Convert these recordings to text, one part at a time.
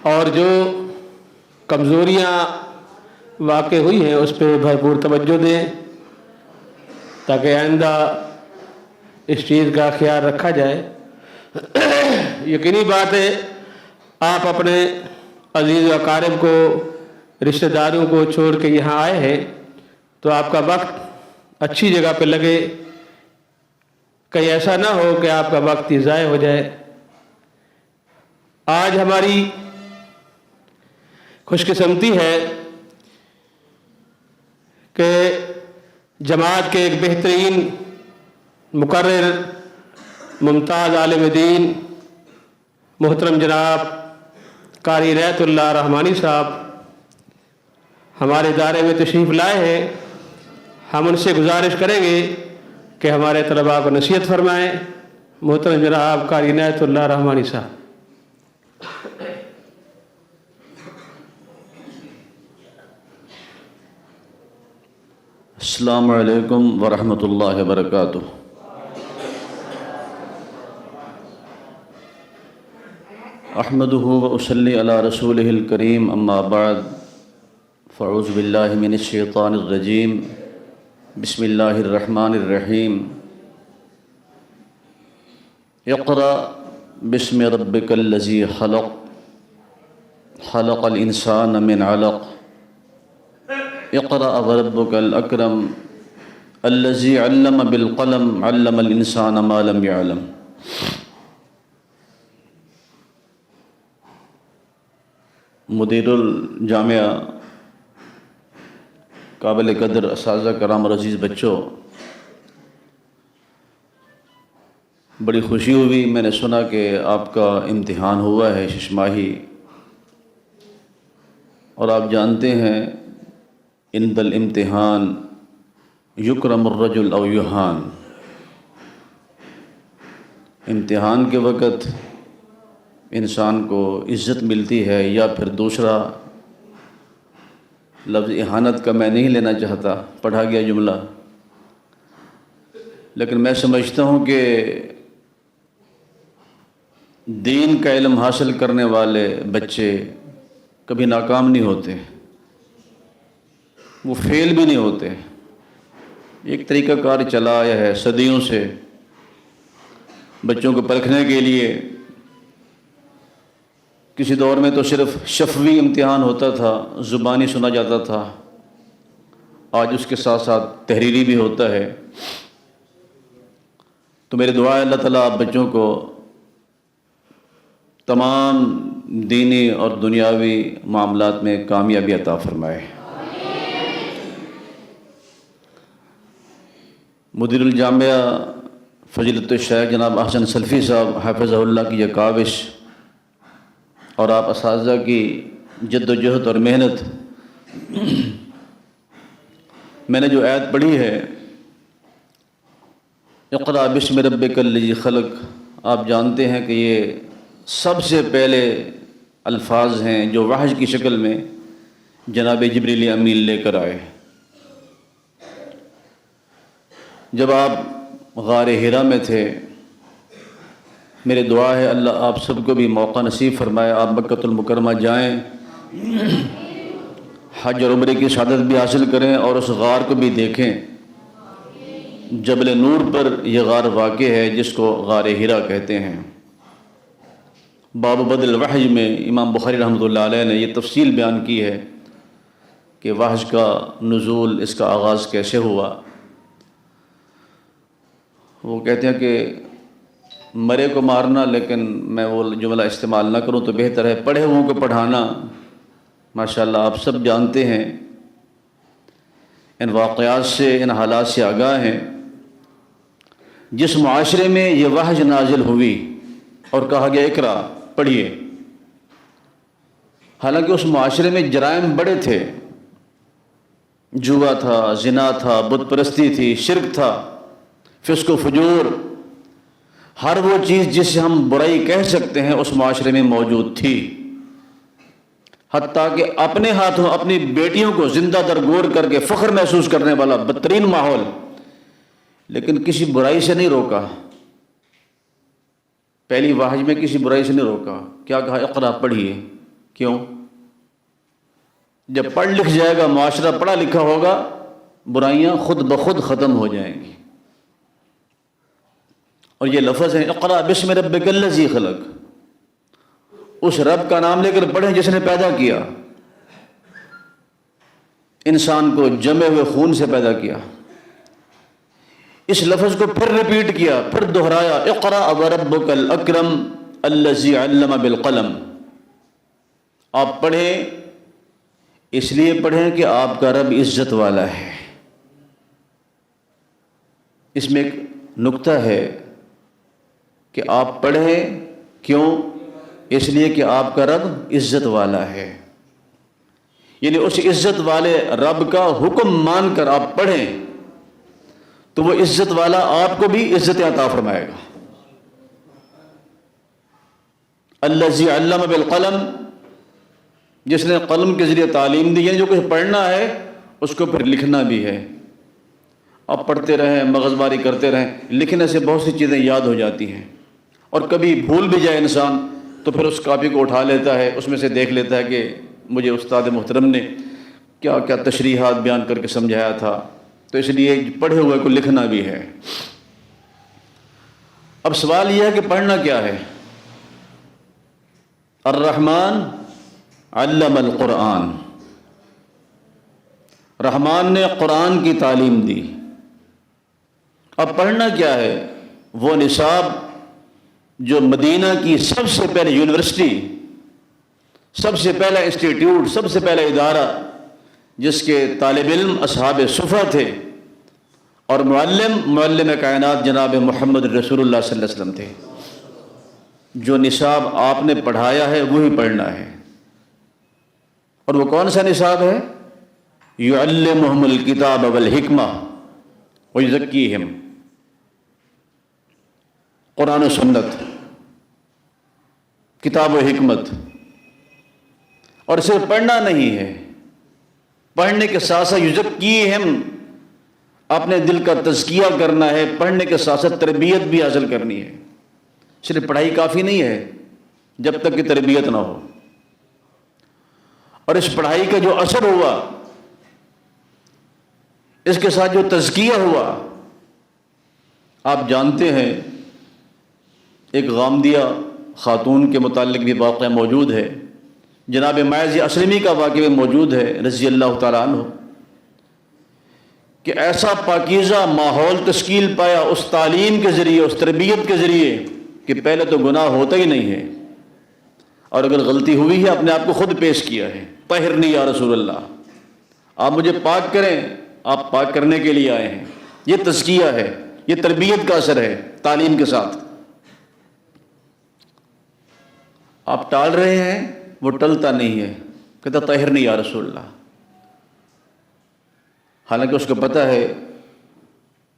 اور جو کمزوریاں واقع ہوئی ہیں اس پہ بھرپور توجہ دیں تاکہ آئندہ اس چیز کا خیال رکھا جائے۔ یقینی بات ہے آپ اپنے عزیز و اقارب کو، رشتہ داروں کو چھوڑ کے یہاں آئے ہیں تو آپ کا وقت اچھی جگہ پہ لگے، کہیں ایسا نہ ہو کہ آپ کا وقت ہی ضائع ہو جائے۔ آج ہماری خوش قسمتی ہے کہ جماعت کے ایک بہترین مقرر، ممتاز عالم دین، محترم جناب قاری عنایت اللہ رحمانی صاحب ہمارے ادارے میں تشریف لائے ہیں۔ ہم ان سے گزارش کریں گے کہ ہمارے طلباء کو نصیحت فرمائیں۔ محترم جناب قاری عنایت اللہ رحمانی صاحب۔ السلام علیکم ورحمۃ اللہ وبرکاتہ۔ احمدہ واصلی علی رسولہ الکریم، اما بعد فاعوذ باللہ من الشیطان الرجیم، بسم اللہ الرحمن الرحیم۔ اقرأ بسم ربک الذی خلق، خلق الانسان من علق، اقرأ وربک الاکرم الذی علم بالقلم، علم الانسان ما لم يعلم۔ مدیر الجامعہ، قابل قدر اساتذہ کرام اور عزیز بچوں، بڑی خوشی ہوئی، میں نے سنا کہ آپ کا امتحان ہوا ہے ششماہی، اور آپ جانتے ہیں عند الامتحان یکرم الرجل او یہان، امتحان کے وقت انسان کو عزت ملتی ہے، یا پھر دوسرا لفظ اہانت کا میں نہیں لینا چاہتا، پڑھا گیا جملہ، لیکن میں سمجھتا ہوں کہ دین کا علم حاصل کرنے والے بچے کبھی ناکام نہیں ہوتے، وہ فیل بھی نہیں ہوتے۔ ایک طریقہ کار چلا آیا ہے صدیوں سے بچوں کو پرکھنے کے لیے۔ کسی دور میں تو صرف شفوی امتحان ہوتا تھا، زبانی سنا جاتا تھا، آج اس کے ساتھ ساتھ تحریری بھی ہوتا ہے۔ تو میری دعا ہے اللہ تعالیٰ آپ بچوں کو تمام دینی اور دنیاوی معاملات میں کامیابی عطا فرمائے۔ مدیر الجامعہ فضیلت الشیخ جناب احسن سلفی صاحب حافظہ اللہ کی یہ کاوش اور آپ اساتذہ کی جد و جہد اور محنت، میں نے جو آیت پڑھی ہے اقرأ بسم ربک الذی خلق، آپ جانتے ہیں کہ یہ سب سے پہلے الفاظ ہیں جو وحی کی شکل میں جناب جبریل امین لے کر آئے۔ جب آپ غار حرا میں تھے، میری دعا ہے اللہ آپ سب کو بھی موقع نصیب فرمائے، آپ مکۃ المکرمہ جائیں، حج اور عمرے کی سعادت بھی حاصل کریں، اور اس غار کو بھی دیکھیں۔ جبل نور پر یہ غار واقع ہے جس کو غار حرا کہتے ہیں۔ باب بدل الوحی میں امام بخاری رحمۃ اللہ علیہ نے یہ تفصیل بیان کی ہے کہ وحی کا نزول، اس کا آغاز کیسے ہوا۔ وہ کہتے ہیں کہ مرے کو مارنا، لیکن میں وہ جملہ استعمال نہ کروں تو بہتر ہے، پڑھے ہوئوں کو پڑھانا۔ ماشاءاللہ آپ سب جانتے ہیں، ان واقعات سے، ان حالات سے آگاہ ہیں۔ جس معاشرے میں یہ وحی نازل ہوئی اور کہا گیا اقرا، پڑھیے، حالانکہ اس معاشرے میں جرائم بڑے تھے، جوا تھا، زنا تھا، بت پرستی تھی، شرک تھا، فسق و فجور، ہر وہ چیز جسے ہم برائی کہہ سکتے ہیں اس معاشرے میں موجود تھی۔ حتیٰ کہ اپنے ہاتھوں اپنی بیٹیوں کو زندہ درگور کر کے فخر محسوس کرنے والا بدترین ماحول، لیکن کسی برائی سے نہیں روکا۔ پہلی وحی میں کسی برائی سے نہیں روکا، کیا کہا؟ اقرا، پڑھیے۔ کیوں؟ جب پڑھ لکھ جائے گا معاشرہ، پڑھا لکھا ہوگا، برائیاں خود بخود ختم ہو جائیں گی۔ اور یہ لفظ ہے اقرأ بسم ربک الذی خلق، اس رب کا نام لے کر پڑھیں جس نے پیدا کیا، انسان کو جمے ہوئے خون سے پیدا کیا۔ اس لفظ کو پھر ریپیٹ کیا، پھر دہرایا، اقرأ وربک الاکرم الذی علم بالقلم۔ آپ پڑھیں، اس لیے پڑھیں کہ آپ کا رب عزت والا ہے۔ اس میں ایک نکتہ ہے کہ آپ پڑھیں کیوں؟ اس لیے کہ آپ کا رب عزت والا ہے، یعنی اس عزت والے رب کا حکم مان کر آپ پڑھیں تو وہ عزت والا آپ کو بھی عزت عطا فرمائے گا۔ الذی علم بالقلم، جس نے قلم کے ذریعے تعلیم دی، یعنی جو کچھ پڑھنا ہے اس کو پھر لکھنا بھی ہے۔ آپ پڑھتے رہیں، مغز ماری کرتے رہیں، لکھنے سے بہت سی چیزیں یاد ہو جاتی ہیں، اور کبھی بھول بھی جائے انسان تو پھر اس کاپی کو اٹھا لیتا ہے، اس میں سے دیکھ لیتا ہے کہ مجھے استاد محترم نے کیا کیا تشریحات بیان کر کے سمجھایا تھا، تو اس لیے پڑھے ہوئے کو لکھنا بھی ہے۔ اب سوال یہ ہے کہ پڑھنا کیا ہے؟ الرحمن علم القرآن، رحمان نے قرآن کی تعلیم دی۔ اب پڑھنا کیا ہے؟ وہ نصاب جو مدینہ کی سب سے پہلے یونیورسٹی، سب سے پہلا انسٹیٹیوٹ، سب سے پہلا ادارہ، جس کے طالب علم اصحاب صفہ تھے اور معلم کائنات جناب محمد رسول اللہ صلی اللہ علیہ وسلم تھے، جو نصاب آپ نے پڑھایا ہے وہی پڑھنا ہے۔ اور وہ کون سا نصاب ہے؟ یعلمہم الکتاب والحکمہ ویزکیہم، قرآن و سنت، کتاب و حکمت۔ اور صرف پڑھنا نہیں ہے، پڑھنے کے ساتھ ساتھ یزکیہم، اپنے دل کا تزکیہ کرنا ہے، پڑھنے کے ساتھ ساتھ تربیت بھی حاصل کرنی ہے۔ صرف پڑھائی کافی نہیں ہے جب تک کہ تربیت نہ ہو، اور اس پڑھائی کا جو اثر ہوا، اس کے ساتھ جو تزکیہ ہوا، آپ جانتے ہیں ایک غامدیہ خاتون کے متعلق بھی واقعہ موجود ہے، جناب ماعز اسلمی کا واقعہ موجود ہے رضی اللہ تعالیٰ عنہ، کہ ایسا پاکیزہ ماحول تشکیل پایا اس تعلیم کے ذریعے، اس تربیت کے ذریعے، کہ پہلے تو گناہ ہوتا ہی نہیں ہے، اور اگر غلطی ہوئی ہے اپنے آپ کو خود پیش کیا ہے، طہرنی یا رسول اللہ، آپ مجھے پاک کریں، آپ پاک کرنے کے لیے آئے ہیں۔ یہ تزکیہ ہے، یہ تربیت کا اثر ہے تعلیم کے ساتھ۔ آپ ٹال رہے ہیں، وہ ٹلتا نہیں ہے، کہتا طہرنی یا رسول اللہ، حالانکہ اس کو پتہ ہے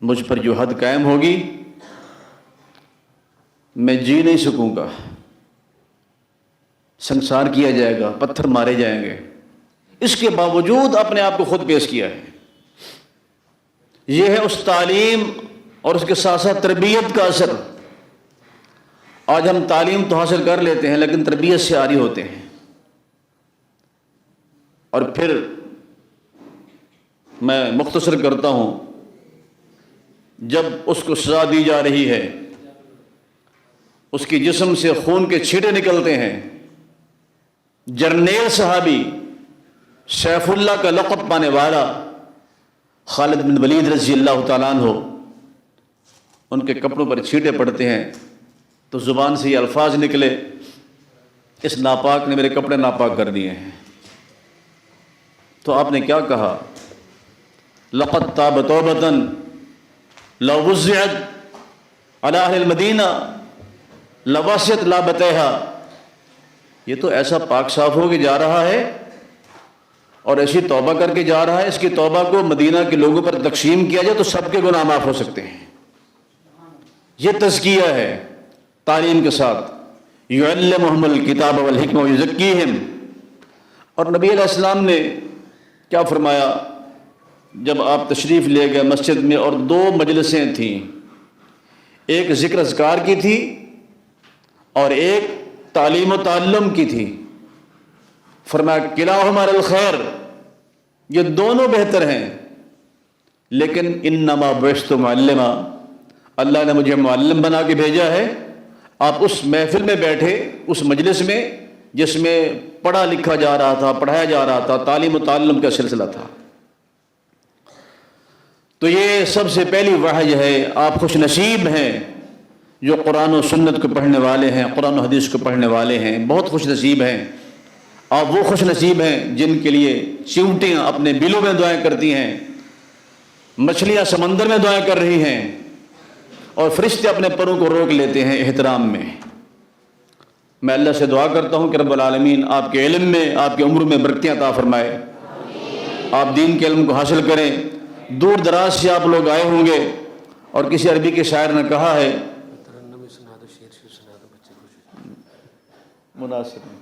مجھ پر جو حد قائم ہوگی میں جی نہیں سکوں گا، سنسار کیا جائے گا، پتھر مارے جائیں گے، اس کے باوجود اپنے آپ کو خود پیش کیا ہے۔ یہ ہے اس تعلیم اور اس کے ساتھ ساتھ تربیت کا اثر۔ آج ہم تعلیم تو حاصل کر لیتے ہیں لیکن تربیت سے عاری ہوتے ہیں، اور پھر میں مختصر کرتا ہوں، جب اس کو سزا دی جا رہی ہے، اس کی جسم سے خون کے چھینٹے نکلتے ہیں، جرنیل صحابی سیف اللہ کا لقب پانے والا خالد بن ولید رضی اللہ تعالیٰ عنہ، ان کے کپڑوں پر چھینٹے پڑتے ہیں تو زبان سے یہ الفاظ نکلے، اس ناپاک نے میرے کپڑے ناپاک کر دیے ہیں۔ تو آپ نے کیا کہا؟ لقد تاب توبۃ لو وزعت علی اہل المدینہ لواسعت لابتیہا، یہ تو ایسا پاک صاف ہو کے جا رہا ہے اور ایسی توبہ کر کے جا رہا ہے، اس کی توبہ کو مدینہ کے لوگوں پر تقسیم کیا جائے تو سب کے گناہ معاف ہو سکتے ہیں۔ یہ تزکیہ ہے تعلیم کے ساتھ، یعلمہم الکتاب والحکمہ ویزکیہم۔ اور نبی علیہ السلام نے کیا فرمایا جب آپ تشریف لے گئے مسجد میں، اور دو مجلسیں تھیں، ایک ذکر اذکار کی تھی اور ایک تعلیم و تعلم کی تھی۔ فرمایا کلاہما الخیر، یہ دونوں بہتر ہیں، لیکن انما بعثت معلما، اللہ نے مجھے معلم بنا کے بھیجا ہے۔ آپ اس محفل میں بیٹھے، اس مجلس میں جس میں پڑھا لکھا جا رہا تھا، پڑھایا جا رہا تھا، تعلیم و تعلم کا سلسلہ تھا، تو یہ سب سے پہلی وحی ہے۔ آپ خوش نصیب ہیں جو قرآن و سنت کو پڑھنے والے ہیں، قرآن و حدیث کو پڑھنے والے ہیں، بہت خوش نصیب ہیں۔ آپ وہ خوش نصیب ہیں جن کے لیے چیونٹیاں اپنے بلوں میں دعائیں کرتی ہیں، مچھلیاں سمندر میں دعائیں کر رہی ہیں، اور فرشتے اپنے پروں کو روک لیتے ہیں احترام میں۔ میں اللہ سے دعا کرتا ہوں کہ رب العالمین آپ کے علم میں، آپ کی عمر میں برکتیں عطا فرمائے، آپ دین کے علم کو حاصل کریں۔ دور دراز سے آپ لوگ آئے ہوں گے، اور کسی عربی کے شاعر نے کہا ہے، مناسب،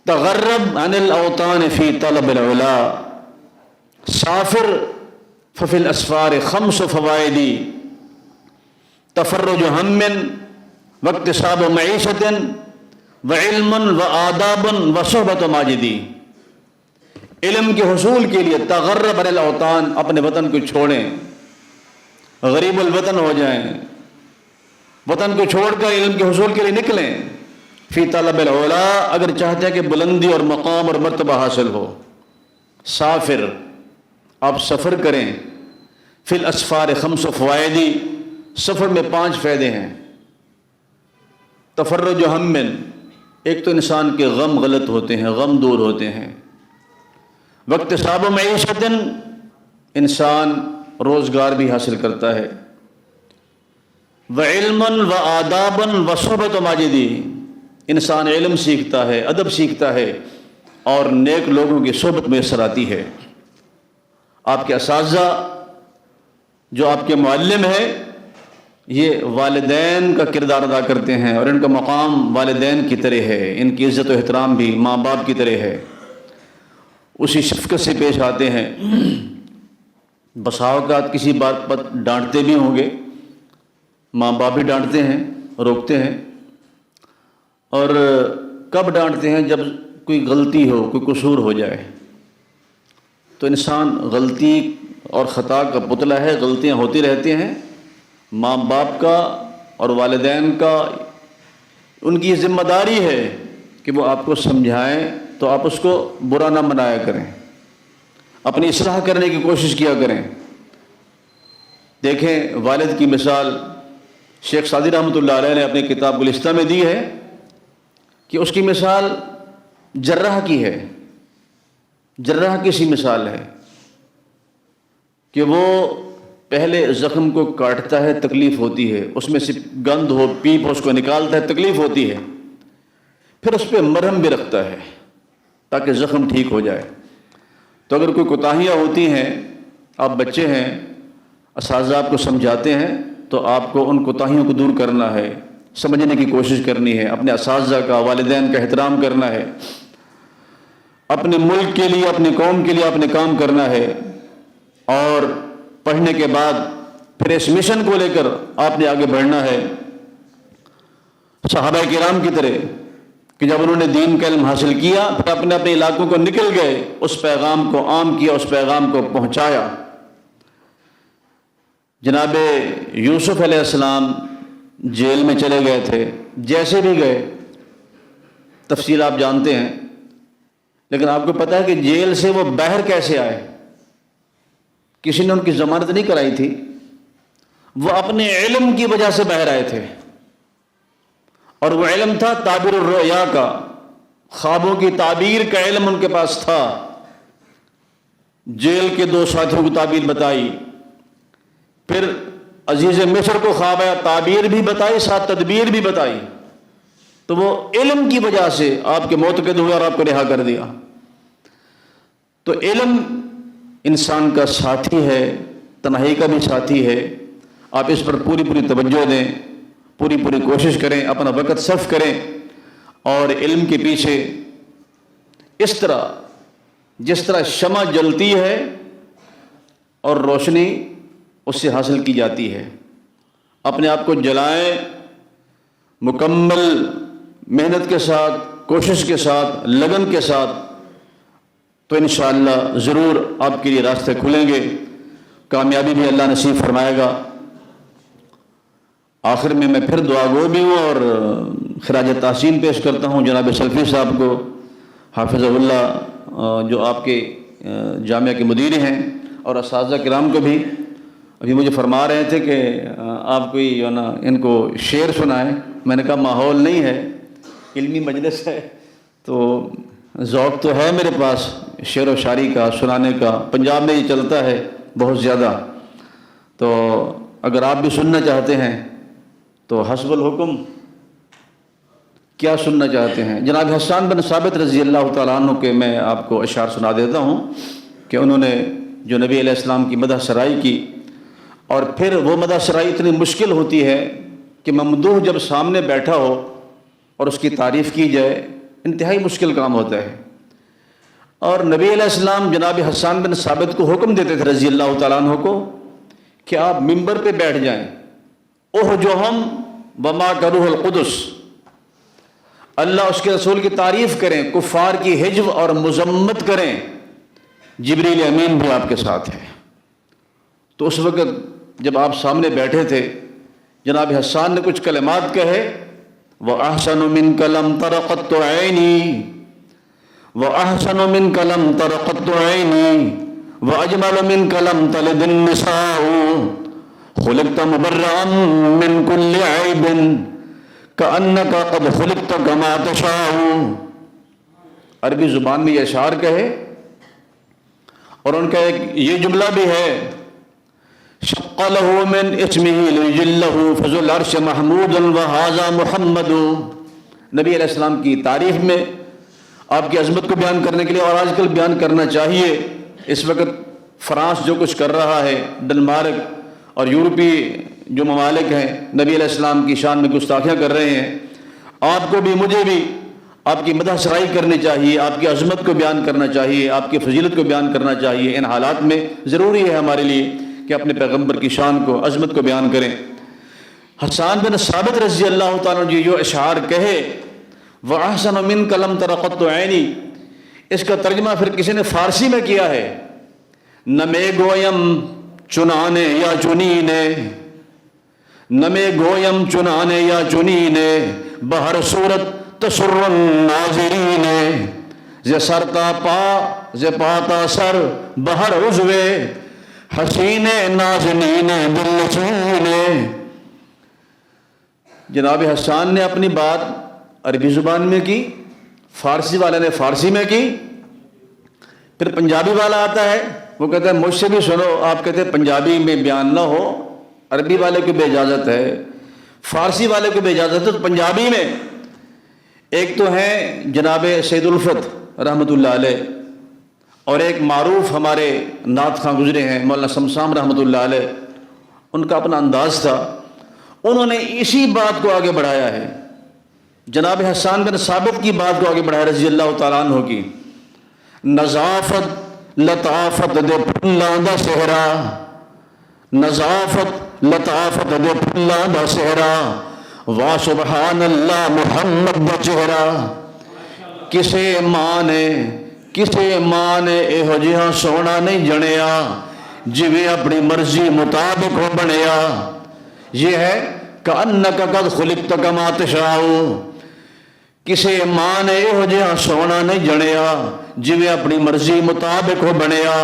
تغرب عن الاوطان فی طلب العلا، سافر ففی الاسفار خمس فوائد، تفرج ہم واکتساب معیشت وعلم وآداب وصحبت ماجدی۔ علم کے حصول کے لیے تغرب عن الاوطان، اپنے وطن کو چھوڑیں، غریب الوطن ہو جائیں، وطن کو چھوڑ کر علم کے حصول کے لیے نکلیں۔ فی طلب العلا، اگر چاہتے ہیں کہ بلندی اور مقام اور مرتبہ حاصل ہو، سافر، آپ سفر کریں۔ فی الاسفار خمس فوائد، سفر میں 5 فائدے ہیں۔ تفرج ہم، ایک تو انسان کے غم غلط ہوتے ہیں، غم دور ہوتے ہیں۔ واکتساب معیشت، انسان روزگار بھی حاصل کرتا ہے۔ وعلم وآداب وصحبت ماجدی، انسان علم سیکھتا ہے، ادب سیکھتا ہے، اور نیک لوگوں کی صحبت میسر آتی ہے۔ آپ کے اساتذہ جو آپ کے معلم ہیں، یہ والدین کا کردار ادا کرتے ہیں، اور ان کا مقام والدین کی طرح ہے، ان کی عزت و احترام بھی ماں باپ کی طرح ہے، اسی شفقت سے پیش آتے ہیں۔ بسا اوقات کسی بات پر ڈانٹتے بھی ہوں گے، ماں باپ بھی ڈانٹتے ہیں، روکتے ہیں، اور کب ڈانٹتے ہیں؟ جب کوئی غلطی ہو، کوئی قصور ہو جائے۔ تو انسان غلطی اور خطا کا پتلا ہے، غلطیاں ہوتی رہتی ہیں۔ ماں باپ کا اور والدین کا، ان کی ذمہ داری ہے کہ وہ آپ کو سمجھائیں، تو آپ اس کو برا نہ منایا کریں، اپنی اصلاح کرنے کی کوشش کیا کریں۔ دیکھیں والد کی مثال شیخ سعدی رحمۃ اللہ علیہ نے اپنی کتاب گلستہ میں دی ہے، کہ اس کی مثال جراح کی ہے۔ جراح کی سی مثال ہے کہ وہ پہلے زخم کو کاٹتا ہے، تکلیف ہوتی ہے، اس میں سے گند ہو، پیپ اس کو نکالتا ہے، تکلیف ہوتی ہے، پھر اس پہ مرہم بھی رکھتا ہے تاکہ زخم ٹھیک ہو جائے۔ تو اگر کوئی کوتاہیاں ہوتی ہیں، آپ بچے ہیں، اساتذہ آپ کو سمجھاتے ہیں، تو آپ کو ان کوتاہیوں کو دور کرنا ہے، سمجھنے کی کوشش کرنی ہے، اپنے اساتذہ کا، والدین کا احترام کرنا ہے، اپنے ملک کے لیے، اپنی قوم کے لیے اپنے کام کرنا ہے، اور پڑھنے کے بعد پھر اس مشن کو لے کر آپ نے آگے بڑھنا ہے، صحابہ کرام کی طرح کہ جب انہوں نے دین کا علم حاصل کیا، پھر اپنے اپنے علاقوں کو نکل گئے، اس پیغام کو عام کیا، اس پیغام کو پہنچایا۔ جناب یوسف علیہ السلام جیل میں چلے گئے تھے، جیسے بھی گئے، تفصیل آپ جانتے ہیں، لیکن آپ کو پتہ ہے کہ جیل سے وہ باہر کیسے آئے؟ کسی نے ان کی ضمانت نہیں کرائی تھی، وہ اپنے علم کی وجہ سے باہر آئے تھے، اور وہ علم تھا تعبیر الرؤیا کا، خوابوں کی تعبیر کا علم ان کے پاس تھا۔ جیل کے 2 ساتھیوں کو تعبیر بتائی، پھر عزیز مصر کو خواب آیا، تعبیر بھی بتائی، ساتھ تدبیر بھی بتائی، تو وہ علم کی وجہ سے آپ کے معتقد ہوئے اور آپ کو رہا کر دیا۔ تو علم انسان کا ساتھی ہے، تنہائی کا بھی ساتھی ہے۔ آپ اس پر پوری توجہ دیں، پوری کوشش کریں، اپنا وقت صرف کریں، اور علم کے پیچھے اس طرح جس طرح شمع جلتی ہے اور روشنی اس سے حاصل کی جاتی ہے، اپنے آپ کو جلائیں، مکمل محنت کے ساتھ کوشش کے ساتھ، لگن کے ساتھ، تو انشاءاللہ ضرور آپ کے لیے راستے کھلیں گے، کامیابی بھی اللہ نصیب فرمائے گا۔ آخر میں پھر دعا گو بھی ہوں اور خراج تحسین پیش کرتا ہوں جناب سلفی صاحب کو، حافظ اللہ، جو آپ کے جامعہ کے مدیر ہیں، اور اساتذہ کرام کو بھی۔ ابھی مجھے فرما رہے تھے کہ آپ کوئی جو نا ان کو شعر سنائیں، میں نے کہا ماحول نہیں ہے، علمی مجلس ہے، تو ذوق تو ہے میرے پاس شعر و شاعری کا، سنانے کا، پنجاب میں یہ چلتا ہے بہت زیادہ، تو اگر آپ بھی سننا چاہتے ہیں تو حسب الحکم، کیا سننا چاہتے ہیں؟ جناب حسان بن ثابت رضی اللہ تعالیٰ عنہ کے میں آپ کو اشعار سنا دیتا ہوں کہ انہوں نے جو نبی علیہ السلام کی مدح سرائی کی، اور پھر وہ مدح سرائی اتنی مشکل ہوتی ہے کہ ممدوح جب سامنے بیٹھا ہو اور اس کی تعریف کی جائے، انتہائی مشکل کام ہوتا ہے۔ اور نبی علیہ السلام جناب حسان بن ثابت کو حکم دیتے تھے رضی اللہ تعالیٰ عنہ کو کہ آپ ممبر پہ بیٹھ جائیں، احجہم وما کروہ القدس، اللہ اس کے رسول کی تعریف کریں، کفار کی حجو اور مذمت کریں، جبریل امین بھی آپ کے ساتھ ہے۔ تو اس وقت جب آپ سامنے بیٹھے تھے، جناب حسان نے کچھ کلمات کہے، وَأَحْسَنُ مِنْكَ لَمْ تَرَ قَطُّ عَيْنِي وَأَحْسَنُ مِنْكَ لَمْ تَرَ قَطُّ عَيْنِي وَأَجْمَلُ مِنْكَ لَمْ تَلِدِ النِّسَاءُ خُلِقْتَ مُبَرَّأً مِنْ كُلِّ عَيْبٍ كَأَنَّكَ قَدْ خُلِقْتَ كَمَا تَشَاءُ۔ عربی زبان میں یہ اشعار کہے، اور ان کا ایک یہ جملہ بھی ہے، شق له من اسمه ليجله فذو العرش محمود وهذا محمد۔ نبی علیہ السلام کی تعریف میں آپ کی عظمت کو بیان کرنے کے لیے، اور آج کل بیان کرنا چاہیے، اس وقت فرانس جو کچھ کر رہا ہے، ڈنمارک اور یورپی جو ممالک ہیں، نبی علیہ السلام کی شان میں گستاخیاں کر رہے ہیں، آپ کو بھی مجھے بھی آپ کی مدح سرائی کرنی چاہیے، آپ کی عظمت کو بیان کرنا چاہیے، آپ کی فضیلت کو بیان کرنا چاہیے۔ ان حالات میں ضروری ہے ہمارے لیے کہ اپنے پیغمبر کی شان کو، عظمت کو بیان کریں۔ حسان بن ثابت رضی اللہ تعالیٰ عنہ جو اشعار کہے، وَأَحْسَنُ مِنْكَ لَمْ تَرَ قَطُّ عَيْنِي، اس کا ترجمہ پھر کسی نے فارسی میں کیا ہے، نہ میں گویم چنانے یا چنینے، نہ میں گویم چنانے یا چنینے، بہر صورت تسر الناظرین، ز سر تا پا ز پا تا سر بہر عضوے حسین نازنین بالنسین۔ جناب حسان نے اپنی بات عربی زبان میں کی، فارسی والے نے فارسی میں کی، پھر پنجابی والا آتا ہے، وہ کہتا ہے مجھ سے بھی سنو، آپ کہتے ہیں پنجابی میں بیان نہ ہو، عربی والے کو بھی اجازت ہے، فارسی والے کو بھی اجازت ہے، تو پنجابی میں ایک تو ہے جناب سید الفت رحمۃ اللہ علیہ، اور ایک معروف ہمارے نعت خواں گزرے ہیں مولانا شمشام رحمۃ اللہ علیہ، ان کا اپنا انداز تھا، انہوں نے اسی بات کو آگے بڑھایا ہے، جناب حسان بن ثابت کی بات کو آگے بڑھایا رضی اللہ تعالیٰ عنہ کی۔ نظافت لطافت دے پھلاں دا صحرا، نظافت لطافت دے پھلاں دا صحرا، وا سبحان اللہ محمد دا چہرہ، کسے ماں نے ایہو جہاں سونا نہیں جنیا، جویں اپنی مرضی مطابق ہو بنیا۔ یہ ہے کأنک قد خلقت کما تشاء، کسے ماں نے ایہو جہاں سونا نہیں جنیا، جویں اپنی مرضی مطابق ہو بنیا۔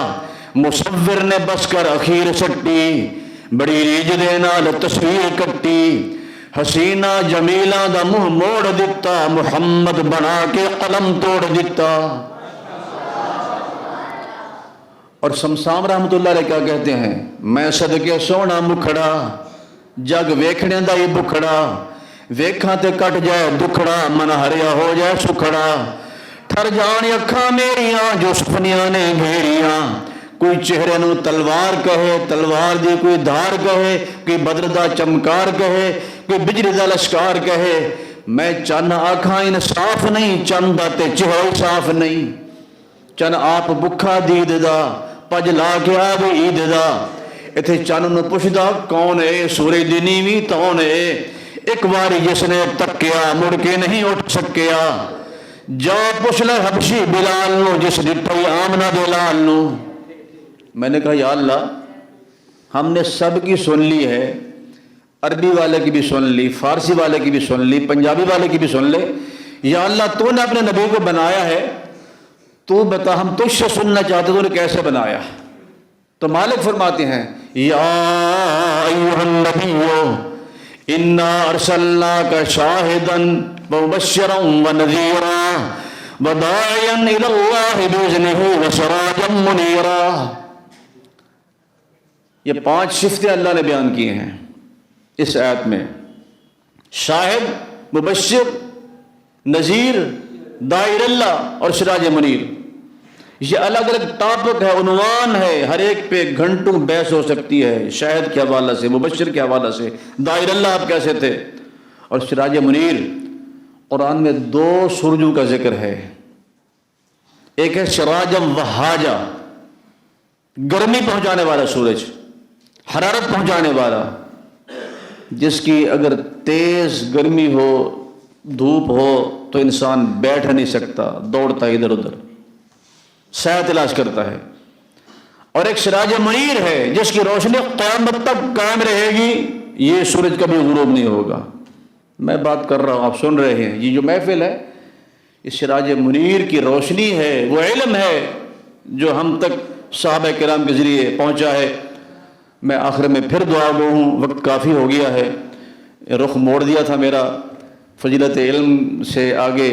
مصور نے بس کر اخیر سٹی، بڑی ریج دے نال تصویر کٹی، حسینہ جمیلہ دا منہ موڑ دیتا، محمد بنا کے قلم توڑ دیتا۔ اور شمشام رحمۃ اللہ علیہ کیا کہتے ہیں، میں صدقے سونا مکھڑا، جگ ویکھنے دا ہی بکھڑا، ویکھاں تے کٹ جائے دکھڑا، من ہریا ہو جائے سکھڑا، ٹھر جان اکھاں میریاں جو سپنیاں نے گھیریاں، کوئی چہرے نو تلوار کہے، تلوار دی کوئی دھار کہے، کوئی بدر دا چمکار کہے، کوئی بجلی دا لشکار کہے، میں چن آکھاں انصاف نہیں، چن دا تے چہرہ صاف نہیں، چن آپ بکھا دید دا، پج لا کے آوے عید دا، اتھے چن نو پوچھدا کون اے، سورج دی نیویں تون اے، ایک واری جس نے تکیا مڑ کے نہیں اٹھ سکیا، جا پوچھنا حبشی بلال نو جس ڈٹھائی آمنہ بلال نو. میں نے کہا یا اللہ ہم نے سب کی سن لی ہے، عربی والے کی بھی سن لی، فارسی والے کی بھی سن لی، پنجابی والے کی بھی سن لے. یا اللہ تو نے اپنے نبی کو بنایا ہے، تو بتا ہم تجھ سے سننا چاہتے تو نے کیسے بنایا. تو مالک فرماتے ہیں یا ایھا النبی انا ارسلناک شاہدا ومبشرا ونذیرا وداعیا الی اللہ باذنہ وسراجا منیرا. یہ 5 صفتیں اللہ نے بیان کی ہیں اس آیت میں. شاہد، مبشر، نذیر، داعی اللہ اور سراج منیر. یہ الگ الگ ٹاپک ہے، عنوان ہے، ہر ایک پہ گھنٹوں بحث ہو سکتی ہے. شاہد کے حوالہ سے، مبشر کے حوالہ سے، داعی اللہ آپ کیسے تھے، اور سراج منیر. قرآن میں 2 سورجوں کا ذکر ہے. ایک ہے سراجم وہاجا، گرمی پہنچانے والا سورج، حرارت پہنچانے والا، جس کی اگر تیز گرمی ہو، دھوپ ہو تو انسان بیٹھ نہیں سکتا، دوڑتا ہے ادھر ادھر، سایہ تلاش کرتا ہے. اور ایک سراج منیر ہے جس کی روشنی قیامت تک قائم رہے گی، یہ سورج کبھی غروب نہیں ہوگا. میں بات کر رہا ہوں، آپ سن رہے ہیں. یہ جو محفل ہے یہ سراج منیر کی روشنی ہے، وہ علم ہے جو ہم تک صحابہ کرام کے ذریعے پہنچا ہے. میں آخر میں پھر دعا گو ہوں، وقت کافی ہو گیا ہے، رخ موڑ دیا تھا میرا فضیلت علم سے آگے،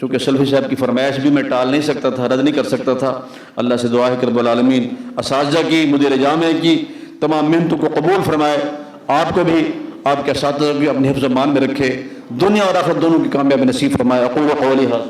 چونکہ سلفی صاحب کی فرمائش بھی میں ٹال نہیں سکتا تھا، رد نہیں کر سکتا تھا. اللہ سے دعا ہے کہ رب العالمین اساتذہ کی، مدیر جامعہ کی تمام محنتوں کو قبول فرمائے، آپ کو بھی، آپ کے اساتذہ بھی اپنے حفظ و امان میں رکھے، دنیا اور آخرت دونوں کی کامیابی نصیب فرمائے. اقول قولی ھذا